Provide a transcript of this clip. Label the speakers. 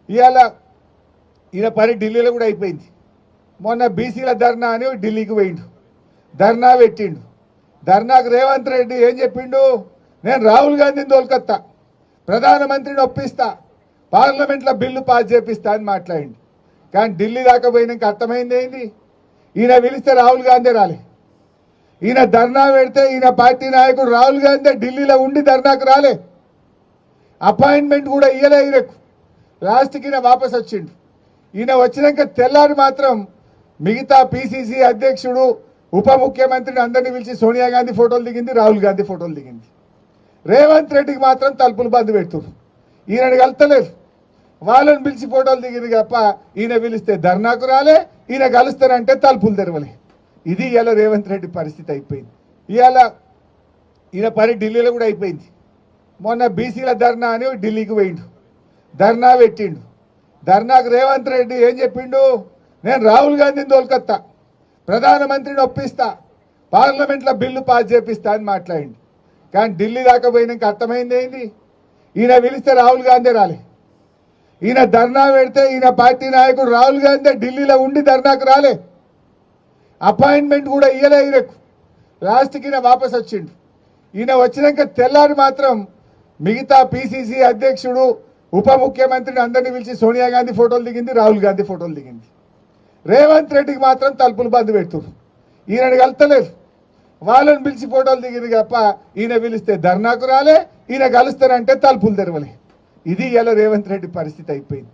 Speaker 1: ఇవాళ ఈయన పని ఢిల్లీలో కూడా అయిపోయింది. మొన్న బీసీల ధర్నా అని ఢిల్లీకి పోయిండు, ధర్నా పెట్టిండు. ధర్నాకు రేవంత్ రెడ్డి ఏం చెప్పిండు? నేను రాహుల్ గాంధీని తోలుకొత్తా, ప్రధానమంత్రిని ఒప్పిస్తా, పార్లమెంట్లో బిల్లు పాస్ చేపిస్తా అని మాట్లాడిండు. కానీ ఢిల్లీ దాకా పోయినాక అర్థమైంది ఏంది? ఈయన పిలిస్తే రాహుల్ గాంధీ రాలే. ఈయన ధర్నా పెడితే ఈయన పార్టీ నాయకుడు రాహుల్ గాంధీ ఢిల్లీలో ఉండి ధర్నాకు రాలే, అపాయింట్మెంట్ కూడా ఇయ్యలే. ఈయనకు లాస్ట్కి ఈయన వాపస్ వచ్చిండు. ఈయన వచ్చినాక తెల్లారి మాత్రం మిగతా పిసిసి అధ్యక్షుడు, ఉప ముఖ్యమంత్రిని అందరినీ పిలిచి సోనియా గాంధీ ఫోటోలు దిగింది, రాహుల్ గాంధీ ఫోటోలు దిగింది. రేవంత్ రెడ్డికి మాత్రం తలుపులు బంద్ పెడుతున్నారు. ఈయనని కలుస్తలేరు, వాళ్ళని పిలిచి ఫోటోలు దిగింది తప్ప ఈయన పిలిస్తే ధర్నాకు రాలే, ఈయన కలుస్తారంటే తలుపులు తెరవలే. ఇది ఇవాళ రేవంత్ రెడ్డి పరిస్థితి అయిపోయింది. ఇవాళ ఈయన పని ఢిల్లీలో కూడా అయిపోయింది. మొన్న బీసీల ధర్నా అని ఢిల్లీకి పోయిండు, ధర్నా పెట్టిండు. ధర్నాకు రేవంత్ రెడ్డి ఏం చెప్పిండు? నేను రాహుల్ గాంధీని తోలుకొత్తా, ప్రధానమంత్రిని ఒప్పిస్తా, పార్లమెంట్లో బిల్లు పాస్ చేపిస్తా అని మాట్లాడిండు. కానీ ఢిల్లీ దాకా పోయినాక అర్థమైంది ఏంది? ఈయన పిలిస్తే రాహుల్ గాంధీ రాలే. ఈయన ధర్నా పెడితే ఈయన పార్టీ నాయకుడు రాహుల్ గాంధీ ఢిల్లీలో ఉండి ధర్నాకు రాలే, అపాయింట్మెంట్ కూడా ఇయ్యలే. ఈయనకు లాస్ట్కి ఈయన వాపస్ వచ్చిండు. ఈయన వచ్చినాక తెల్లారి మాత్రం మిగతా పిసిసి అధ్యక్షుడు, ఉప ముఖ్యమంత్రిని అందరినీ పిలిచి సోనియా గాంధీ ఫోటోలు దిగింది, రాహుల్ గాంధీ ఫోటోలు దిగింది. రేవంత్ రెడ్డికి మాత్రం తలుపులు బంద్ పెడుతున్నారు. ఈయనని కలుస్తలేరు, వాళ్ళని పిలిచి ఫోటోలు దిగింది తప్ప ఈయన పిలిస్తే ధర్నాకు రాలే, ఈయన కలుస్తారంటే తలుపులు తెరవలే. ఇది ఇవాళ రేవంత్ రెడ్డి పరిస్థితి అయిపోయింది.